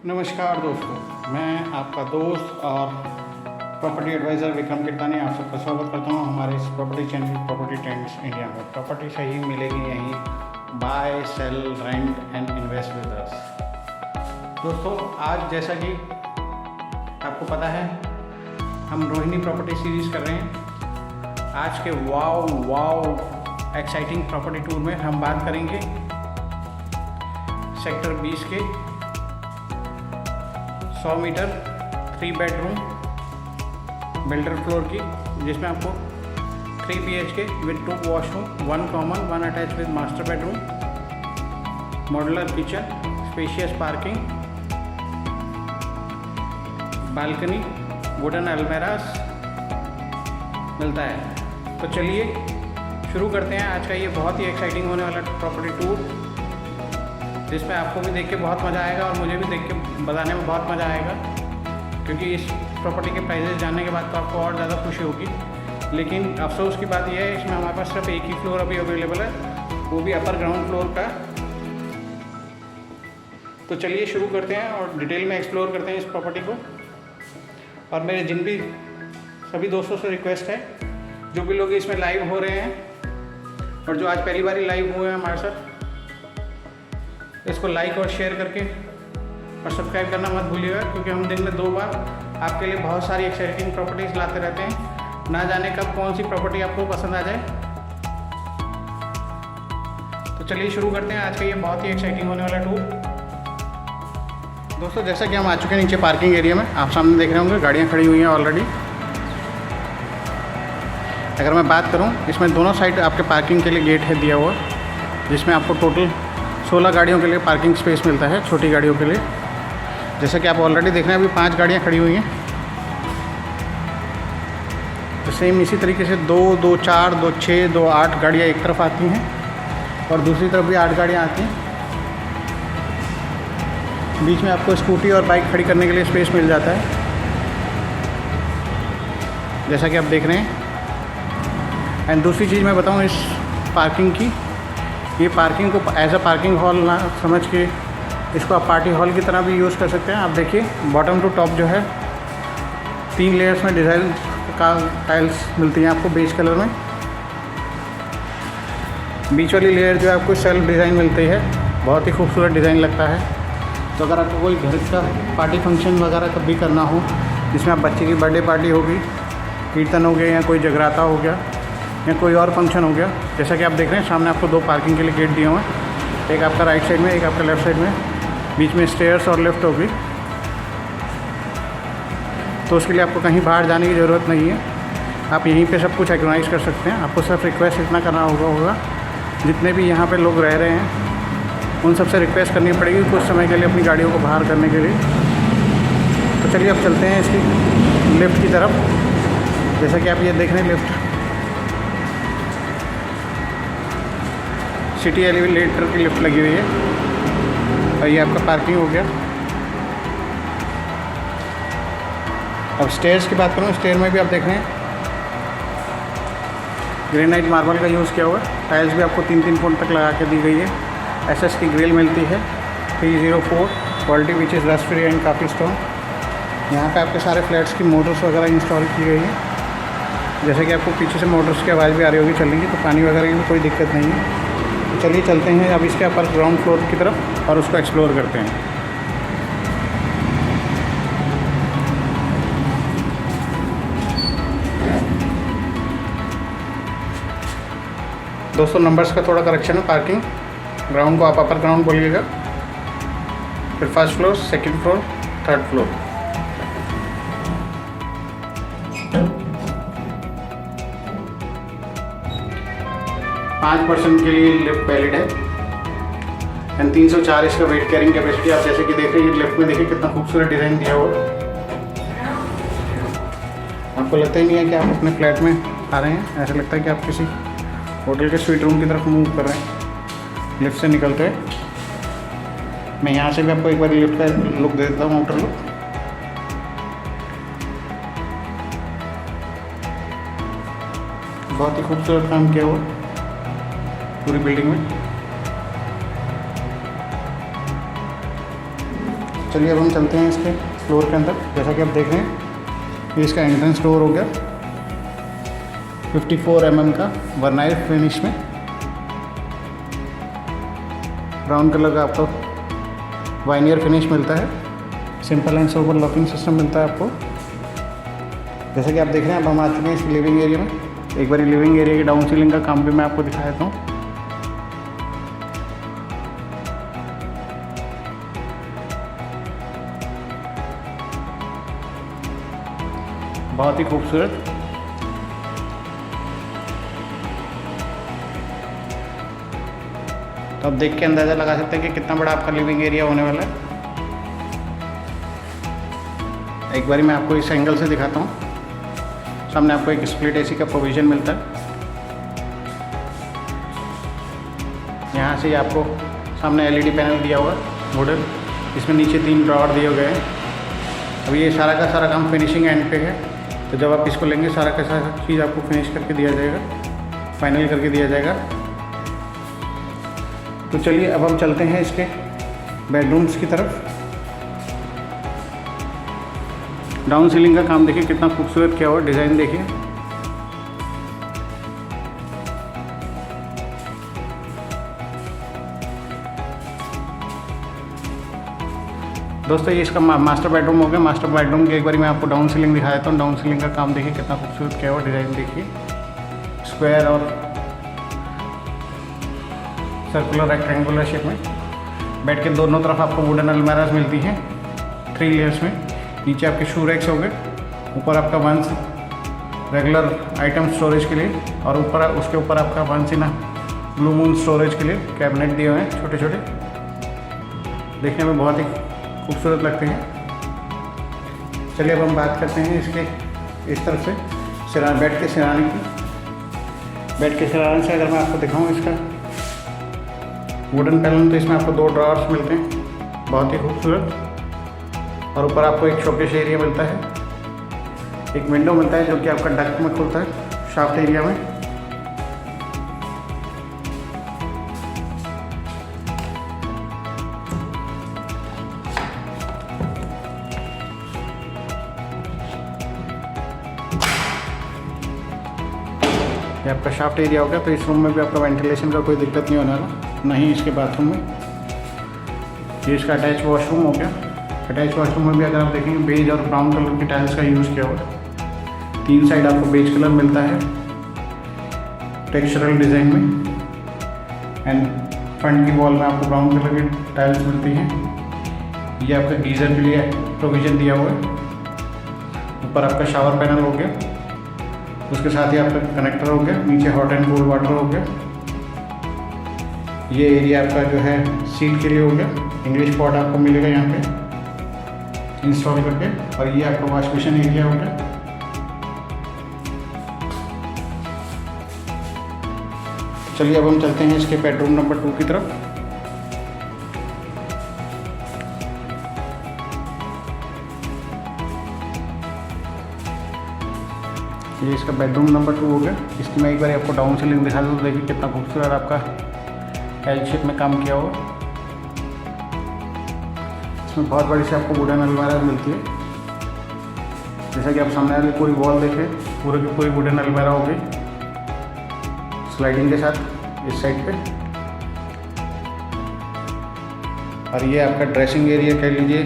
नमस्कार दोस्तों, मैं आपका दोस्त और प्रॉपर्टी एडवाइज़र विक्रम किरतानी आप सबका स्वागत करता हूं हमारे इस property channel property trends India में। प्रॉपर्टी सही मिलेगी यहीं, buy sell rent and invest with us. दोस्तों, आज जैसा कि आपको पता है हम रोहिणी प्रॉपर्टी सीरीज़ कर रहे हैं। आज के वाओ एक्साइटिंग प्रॉपर्टी टूर में हम बात करेंगे सेक्टर 20 के 100 मीटर 3 बेडरूम बिल्डर फ्लोर की, जिसमें आपको 3 BHK with 2 washroom, 1 common 1 attach with master bedroom, modular kitchen, spacious parking, balcony, wooden अलमेरास मिलता है। तो चलिए शुरू करते हैं आज का ये बहुत ही एक्साइटिंग होने वाला प्रॉपर्टी टूर, जिसमें आपको भी देख के बहुत मज़ा आएगा और मुझे भी देख के बताने में बहुत मज़ा आएगा, क्योंकि इस प्रॉपर्टी के प्राइजेस जानने के बाद तो आपको और ज़्यादा खुशी होगी। लेकिन अफसोस की बात यह है, इसमें हमारे पास सिर्फ एक ही फ्लोर अभी अवेलेबल है, वो भी अपर ग्राउंड फ्लोर का। तो चलिए शुरू करते हैं और डिटेल में एक्सप्लोर करते हैं इस प्रॉपर्टी को। और मेरे जिन भी सभी दोस्तों से रिक्वेस्ट है, जो भी लोग इसमें लाइव हो रहे हैं और जो आज पहली बार लाइव हुए हैं हमारे साथ, इसको लाइक और शेयर करके और सब्सक्राइब करना मत भूलिएगा, क्योंकि हम दिन में 2 बार आपके लिए बहुत सारी एक्साइटिंग प्रॉपर्टीज़ लाते रहते हैं। ना जाने कब कौन सी प्रॉपर्टी आपको पसंद आ जाए। तो चलिए शुरू करते हैं आज का ये बहुत ही एक्साइटिंग होने वाला टूर। दोस्तों, जैसा कि हम आ चुके हैं नीचे पार्किंग एरिया में, आप सामने देख रहे होंगे गाड़ियाँ खड़ी हुई हैं ऑलरेडी। अगर मैं बात करूँ, इसमें दोनों साइड आपके पार्किंग के लिए गेट है दिया हुआ, जिसमें आपको टोटल 16 गाड़ियों के लिए पार्किंग स्पेस मिलता है, छोटी गाड़ियों के लिए। जैसा कि आप ऑलरेडी देख रहे हैं, अभी 5 गाड़ियाँ खड़ी हुई हैं। तो सेम इसी तरीके से 2, 2, 4, 2, 6, 2, 8 गाड़ियाँ एक तरफ आती हैं और दूसरी तरफ भी 8 गाड़ियाँ आती हैं। बीच में आपको स्कूटी और बाइक खड़ी करने के लिए स्पेस मिल जाता है, जैसा कि आप देख रहे हैं। एंड दूसरी चीज़ मैं बताऊँ इस पार्किंग की, ये पार्किंग को एज अ पार्किंग हॉल ना समझ के इसको आप पार्टी हॉल की तरह भी यूज़ कर सकते हैं। आप देखिए, बॉटम टू टॉप जो है 3 लेयर्स में डिज़ाइन का टाइल्स मिलती हैं आपको बेज कलर में। बीच वाली लेयर जो है आपको सेल्फ डिज़ाइन मिलती है, बहुत ही खूबसूरत डिज़ाइन लगता है। तो अगर आपको कोई घर का पार्टी फंक्शन वगैरह कभी करना हो, जिसमें आप बच्चे की बर्थडे पार्टी होगी, कीर्तन हो गया या कोई जगराता हो गया या कोई और फंक्शन हो गया, जैसा कि आप देख रहे हैं सामने आपको 2 पार्किंग के लिए गेट दिए हुए हैं, एक आपका राइट साइड में, एक आपका लेफ़्ट साइड में। बीच में स्टेयर्स और लिफ्ट होगी, तो उसके लिए आपको कहीं बाहर जाने की ज़रूरत नहीं है। आप यहीं पे सब कुछ ऑर्गेनाइज कर सकते हैं। आपको सिर्फ रिक्वेस्ट इतना करना होगा जितने भी यहाँ पे लोग रह रहे हैं उन सबसे रिक्वेस्ट करनी पड़ेगी कुछ समय के लिए अपनी गाड़ियों को बाहर करने के लिए। तो चलिए अब चलते हैं इसकी लिफ्ट की तरफ। जैसा कि आप ये देख रहे हैं, लिफ्ट सिटी एलिवेटर की लिफ्ट लगी हुई है। और ये आपका पार्किंग हो गया। अब स्टेयर्स की बात करूँ, स्टेयर में भी आप देख रहे हैं ग्रेनाइट मार्बल का यूज़ किया हुआ है। टाइल्स भी आपको 3-3 फुट तक लगा के दी गई है। SS की ग्रिल मिलती है 304 quality, which is rust free and काफ़ी स्ट्रॉन्ग। यहाँ पे आपके सारे फ्लैट्स की मोटर्स वगैरह इंस्टॉल की गई है। जैसे कि आपको पीछे से मोटर्स की आवाज़ भी आ रही होगी चल रही है, तो पानी वगैरह की भी कोई दिक्कत नहीं है। तो चलिए चलते हैं अब इसके अपर ग्राउंड फ्लोर की तरफ और उसको एक्सप्लोर करते हैं। दोस्तों, नंबर्स का थोड़ा करेक्शन है। पार्किंग ग्राउंड को आप अपर ग्राउंड बोलिएगा, फिर first floor, second floor, third floor. % के लिए लिफ्ट वैलिड है एंड 304 इसका वेट कैरिंग कैपेसिटी। आप जैसे कि देख रहे हैं, ये लिफ्ट में देखिए कितना खूबसूरत डिज़ाइन दिया हुआ। आपको लगता ही नहीं है कि आप अपने फ्लैट में आ रहे हैं, ऐसा लगता है कि आप किसी होटल के स्वीट रूम की तरफ मूव कर रहे हैं लिफ्ट से निकलते हैं। मैं यहाँ से भी आपको एक बार लिफ्ट का लुक दे देता हूँ, आउटर लुक। बहुत ही खूबसूरत काम किया हुआ पूरी बिल्डिंग में। चलिए अब हम चलते हैं इसके फ्लोर के अंदर। जैसा कि आप देख रहे हैं ये इसका एंट्रेंस डोर हो गया 54 mm का वर्नाइल फिनिश में, ब्राउन कलर का आपको वाइनियर फिनिश मिलता है। Simple and sober locking system मिलता है आपको। जैसा कि आप देख रहे हैं अब हम आ चुके हैं इस लिविंग एरिया में। एक बार लिविंग एरिया की डाउन सीलिंग का काम भी मैं आपको दिखा देता हूँ। बहुत ही खूबसूरत। तो आप देख के अंदाज़ा लगा सकते हैं कि कितना बड़ा आपका लिविंग एरिया होने वाला है। एक बारी मैं आपको इस एंगल से दिखाता हूँ। सामने आपको एक स्प्लिट एसी का प्रोविज़न मिलता है। यहाँ से आपको सामने एलईडी पैनल दिया हुआ वुडन, इसमें नीचे 3 ड्रॉअर दिए गए हैं। अब ये सारा का सारा काम फिनिशिंग एंड पे है, तो जब आप इसको लेंगे सारा का सारा चीज़ आपको फिनिश करके दिया जाएगा, फाइनल करके दिया जाएगा। तो चलिए अब हम चलते हैं इसके बेडरूम्स की तरफ। डाउन सीलिंग का काम देखिए कितना खूबसूरत किया हुआ, डिज़ाइन देखिए। दोस्तों ये इसका मास्टर बेडरूम हो गया। मास्टर बेडरूम की एक बार मैं आपको डाउन सीलिंग दिखा देता हूँ। डाउन सीलिंग का काम देखिए कितना खूबसूरत किया हुआ, डिज़ाइन देखिए। स्क्वायर और सर्कुलर रेक्टेंगुलर शेप में। बेड के दोनों तरफ आपको वुडन अलमाराज मिलती हैं 3 लेयर्स में। नीचे आपके शू रैक्स हो गए, ऊपर आपका वंस रेगुलर आइटम स्टोरेज के लिए, और ऊपर उसके ऊपर आपका once in blue moon storage के लिए कैबिनेट दिए हुए हैं छोटे छोटे, देखने में बहुत ही खूबसूरत लगते हैं। चलिए अब हम बात करते हैं इसके इस तरफ से बेड के सिराने की। बेड के सिराने से अगर मैं आपको दिखाऊं इसका वुडन पैनल, तो इसमें आपको 2 ड्रॉअर्स मिलते हैं, बहुत ही खूबसूरत। और ऊपर आपको एक शोकेस एरिया मिलता है, एक विंडो मिलता है जो कि आपका डक्ट में खुलता है शाफ्ट एरिया में। ये आपका शाफ्ट एरिया हो गया। तो इस रूम में भी आपका वेंटिलेशन का कोई दिक्कत नहीं होने वाला, ना ही इसके बाथरूम में। ये इसका अटैच वॉशरूम हो गया। अटैच वॉशरूम में भी अगर आप देखेंगे बेज और ब्राउन कलर की टाइल्स का यूज़ किया हुआ है। 3 साइड आपको बेज कलर मिलता है टेक्सचरल डिज़ाइन में, एंड फ्रंट की वॉल में आपको ब्राउन कलर की टाइल्स मिलती हैं। ये आपका गीज़र के लिए प्रोविज़न दिया हुआ है। ऊपर आपका शावर पैनल हो गया, उसके साथ ही आपका कनेक्टर हो गया। नीचे हॉट एंड कोल्ड वाटर हो गया। ये एरिया आपका जो है सीट के लिए हो गया। इंग्लिश पॉट आपको मिलेगा यहाँ पे इंस्टॉल करके। और ये आपका वॉश बेसिन एरिया हो गया। चलिए अब हम चलते हैं इसके बेडरूम नंबर 2 की तरफ। ये इसका बेडरूम नंबर 2 हो गया। इसकी मैं एक बार आपको डाउन सीलिंग दिखा दूँ, तो देखिए कितना खूबसूरत आपका एल शेप में काम किया हुआ। इसमें बहुत बड़ी सी आपको वुडन अलमारा मिलती है। जैसा कि आप सामने वाली पूरी वॉल देखें, पूरे की पूरी वुडन अलमारा हो गई स्लाइडिंग के साथ इस साइड पे। और ये आपका ड्रेसिंग एरिया कह लीजिए,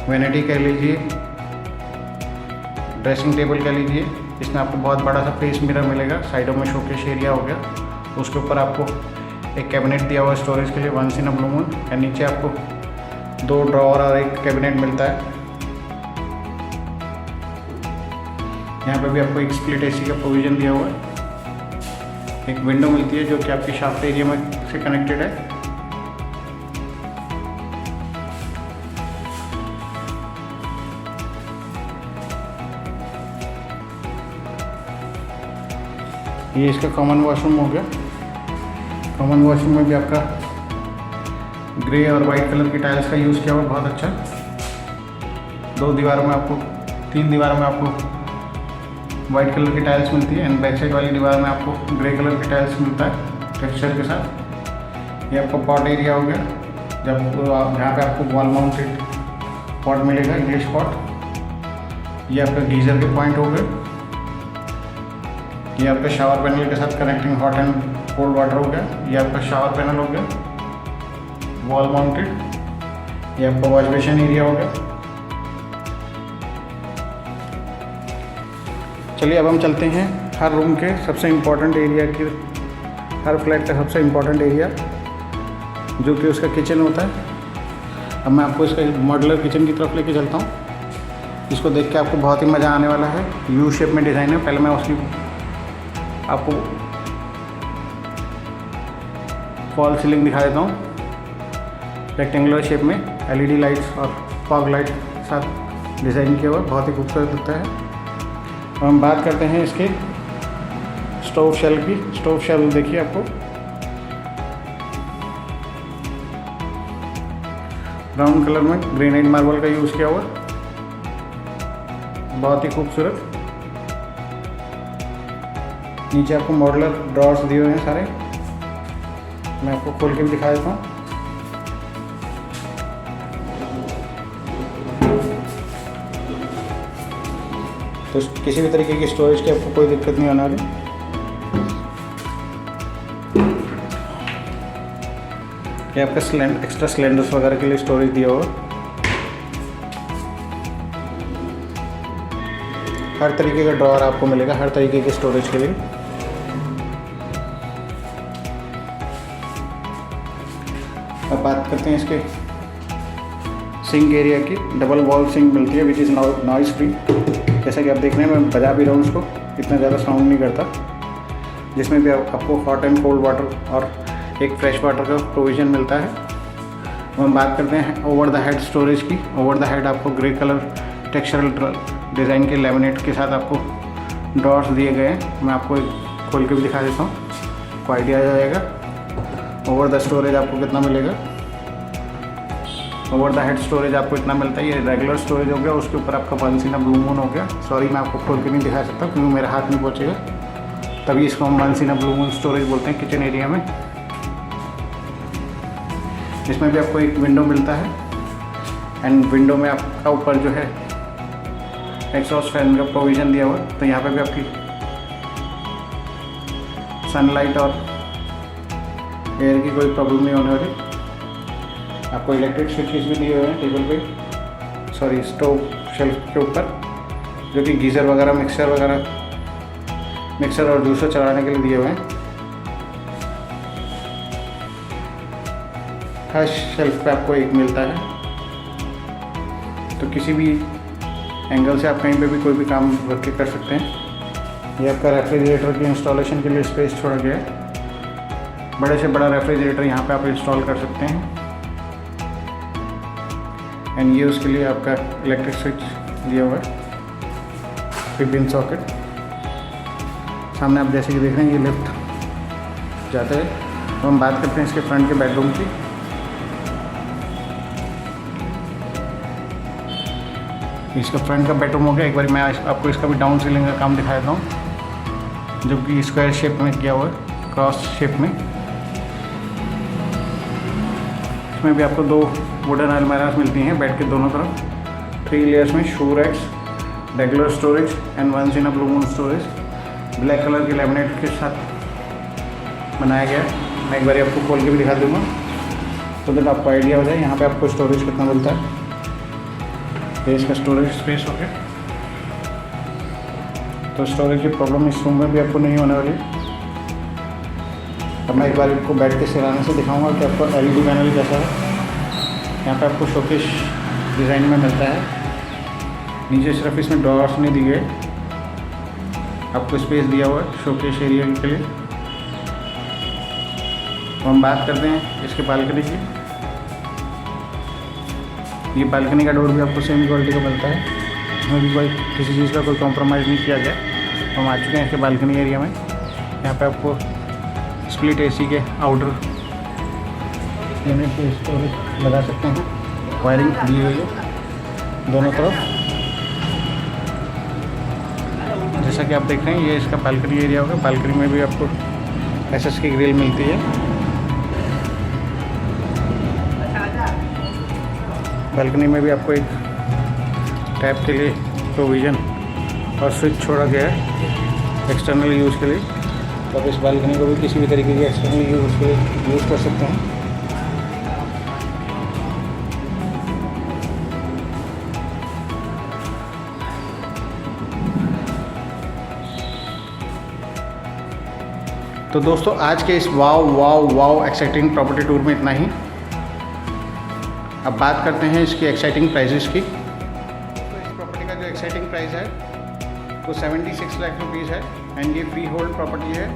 वैनिटी कह लीजिए, ड्रेसिंग टेबल कह लीजिए। इसमें आपको बहुत बड़ा सा फेस मिरर मिलेगा। साइडों में शोकेस एरिया हो गया। उसके ऊपर आपको एक कैबिनेट दिया हुआ स्टोरेज के लिए, once in a blue moon. और नीचे आपको 2 ड्रॉअर और एक कैबिनेट मिलता है। यहाँ पे भी आपको एक स्प्लिट एसी का प्रोविज़न दिया हुआ है। एक विंडो मिलती है जो कि आपके शाफ्ट एरिया में से कनेक्टेड है। ये इसका कॉमन वॉशरूम हो गया। कॉमन वॉशरूम में भी आपका ग्रे और वाइट कलर की टाइल्स का यूज़ किया हुआ, बहुत अच्छा। 2 दीवारों में आपको 3 दीवारों में आपको वाइट कलर की टाइल्स मिलती है, एंड बैक साइड वाली दीवार में आपको ग्रे कलर की टाइल्स मिलता है टेक्सचर के साथ। ये आपका पॉट एरिया हो गया, जब आप जहाँ पे आपको वॉल माउंटेड पॉट मिलेगा, इंग्लिश पॉट। ये आपका गीज़र के पॉइंट हो गए। ये आपका शावर पैनल के साथ connecting hot and cold water हो गया। ये आपका शावर पैनल हो गया, वॉल माउंटेड। ये आपका वॉश बेसिन एरिया हो गया। चलिए अब हम चलते हैं हर रूम के सबसे इम्पोर्टेंट एरिया की, हर फ्लैट का सबसे इम्पोर्टेंट एरिया जो कि उसका किचन होता है। अब मैं आपको इसका मॉड्यूलर किचन की तरफ लेके चलता हूँ। इसको देख के आपको बहुत ही मज़ा आने वाला है। यू शेप में डिज़ाइन है। पहले मैं उसकी आपको फॉल सीलिंग दिखा देता हूँ। रेक्टेंगुलर शेप में LED लाइट्स और फॉग लाइट के साथ डिज़ाइन किया हुआ, बहुत ही खूबसूरत दिखता है। और हम बात करते हैं इसके स्टोव शेल की। स्टोव शेल देखिए आपको ब्राउन कलर में ग्रेनाइट मार्बल का यूज़ किया हुआ, बहुत ही खूबसूरत। नीचे आपको मॉड्यूलर ड्रॉर्स दिए हुए हैं सारे। मैं आपको खोल के भी दिखा देता हूँ। तो किसी भी तरीके की स्टोरेज की आपको कोई दिक्कत नहीं आने वाली। ये आपका एक्स्ट्रा सिलेंडर्स वगैरह के लिए स्टोरेज दिया हुआ। हर तरीके का ड्रॉअर आपको मिलेगा, हर तरीके के स्टोरेज के लिए। अब बात करते हैं इसके सिंक एरिया की। डबल वॉल सिंक मिलती है विच इज़ नॉइज़ फ्री। जैसा कि आप देख रहे हैं, मैं बजा भी रहा हूँ उसको, इतना ज़्यादा साउंड नहीं करता। जिसमें भी आपको हॉट एंड कोल्ड वाटर और एक फ्रेश वाटर का प्रोविज़न मिलता है। हम बात करते हैं ओवर द हेड स्टोरेज की। ओवर द हेड आपको ग्रे कलर टेक्सचरल डिज़ाइन के लैमिनेट के साथ आपको ड्रॉर्स दिए गए हैं। मैं आपको एक खोल के भी दिखा देता हूँ, आपको आइडिया आ जाएगा ओवर द स्टोरेज आपको कितना मिलेगा। ओवर द हेड स्टोरेज आपको इतना मिलता है। ये रेगुलर स्टोरेज हो गया, उसके ऊपर आपका वंसीना ब्लू मून हो गया। सॉरी मैं आपको खोल के नहीं दिखा सकता क्योंकि मेरा हाथ नहीं पहुँचेगा, तभी इसको हम वंसीना ब्लू मून स्टोरेज बोलते हैं किचन एरिया में। इसमें भी आपको एक विंडो मिलता है एंड विंडो में आपका ऊपर जो है एग्जॉस्ट फैन का प्रोविज़न दिया हुआ। तो यहाँ पे भी आपकी सनलाइट और एयर की कोई प्रॉब्लम नहीं होने वाली। आपको इलेक्ट्रिक स्विचेस भी दिए हुए हैं टेबल पे, सॉरी स्टोव शेल्फ के ऊपर, जो कि गीज़र वगैरह मिक्सर और जूसर चलाने के लिए दिए हुए हैं। हर शेल्फ पे आपको एक मिलता है, तो किसी भी एंगल से आप कहीं पे भी कोई भी काम रख के कर सकते हैं। ये आपका रेफ्रिजरेटर की इंस्टॉलेशन के लिए स्पेस छोड़ा गया है। बड़े से बड़ा रेफ्रिजरेटर यहाँ पे आप इंस्टॉल कर सकते हैं। एंड ये उसके लिए आपका इलेक्ट्रिक स्विच दिया हुआ है, फिर पिन सॉकेट। सामने आप जैसे कि देख रहे हैं ये लिफ्ट जाता है। तो हम बात करते हैं इसके फ्रंट के बेडरूम की। इसका फ्रंट का बेडरूम हो गया। एक बार मैं आपको इसका भी डाउन सीलिंग का काम दिखा देता हूँ, जो कि स्क्वायर शेप में किया हुआ है, क्रॉस शेप में। इसमें भी आपको 2 वुडन अलमारास मिलती हैं बेड के दोनों तरफ। 3 लेयर्स में shoe racks, regular storage and वंसीना blue moon storage. Black colour के लैमिनेट के साथ बनाया गया है। मैं एक बार आपको खोल के भी दिखा दूँगा तो दैट आपको आइडिया हो जाए यहाँ पे आपको स्टोरेज कितना मिलता है। ये इसका स्टोरेज स्पेस हो गया। तो स्टोरेज की प्रॉब्लम इस रूम में भी आपको नहीं होने वाली। अब मैं एक बार इनको बेड के सिराने से दिखाऊंगा कि आपको LED पैनल कैसा है। यहाँ पे आपको शोकेस डिज़ाइन में मिलता है। नीचे सिर्फ इसमें ड्रॉर्स नहीं दिए गए, आपको स्पेस दिया हुआ है शोकेस एरिया के लिए। तो हम बात करते हैं इसके बालकनी की। ये बालकनी का डोर भी आपको सेम क्वालिटी का मिलता है, इसमें भी कोई किसी चीज़ का कोई कॉम्प्रोमाइज़ नहीं किया गया। तो हम आ चुके हैं इसके बालकनी एरिया में। यहाँ पे आपको स्प्लिट AC के आउटर यूनिट पे स्टोरेज लगा सकते हैं। वायरिंग दी हुई है दोनों तरफ। जैसा कि आप देख रहे हैं ये इसका बालकनी एरिया होगा। बालकनी में भी आपको SS की ग्रिल मिलती है। बालकनी में भी आपको एक टैप के लिए प्रोविज़न और स्विच छोड़ा गया है एक्सटर्नल यूज़ के लिए। तो आप इस बालकनी को भी किसी भी तरीके के एक्सटर्नल यूज़ के लिए यूज़ कर सकते हैं। तो दोस्तों आज के इस वाव एक्साइटिंग प्रॉपर्टी टूर में इतना ही। अब बात करते हैं इसकी एक्साइटिंग प्राइजेस की। तो इस प्रॉपर्टी का जो एक्साइटिंग प्राइस है वो 76 लाख रुपीज़ है एंड ये फ्री होल्ड प्रॉपर्टी है।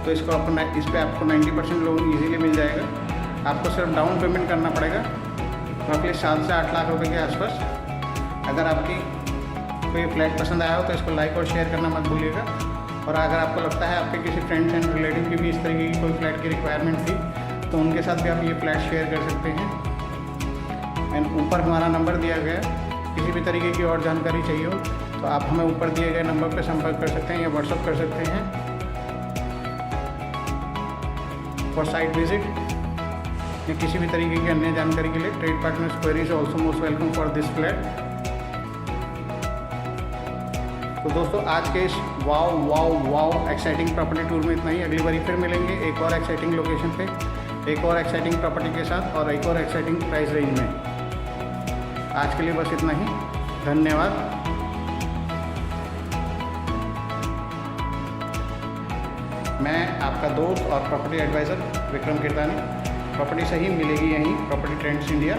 तो इसको आपको इस पर आपको 90% लोन ईजीली मिल जाएगा। आपको सिर्फ डाउन पेमेंट करना पड़ेगा रफली 7 से 8 लाख रुपए के आसपास। अगर आपकी कोई फ्लैट पसंद आया हो तो इसको लाइक और शेयर करना मत भूलिएगा। और अगर आपको लगता है आपके किसी फ्रेंड्स एंड रिलेटिव की भी इस तरीके की कोई फ्लैट की रिक्वायरमेंट थी तो उनके साथ भी आप ये फ्लैट शेयर कर सकते हैं। एंड ऊपर हमारा नंबर दिया गया है, किसी भी तरीके की और जानकारी चाहिए हो तो आप हमें ऊपर दिए गए नंबर पर संपर्क कर सकते हैं या व्हाट्सअप कर सकते हैं फॉर साइट विजिट या किसी भी तरीके की अन्य जानकारी के लिए। Trade partners query is also most welcome for this flat. तो दोस्तों आज के इस वाव एक्साइटिंग प्रॉपर्टी टूर में इतना ही। अगली बारी फिर मिलेंगे एक और एक्साइटिंग लोकेशन पे, एक और एक्साइटिंग प्रॉपर्टी के साथ और एक और एक्साइटिंग प्राइस रेंज में। आज के लिए बस इतना ही। धन्यवाद। मैं आपका दोस्त और प्रॉपर्टी एडवाइज़र विक्रम किरतानी। प्रॉपर्टी सही मिलेगी यहीं प्रॉपर्टी ट्रेंड्स इंडिया।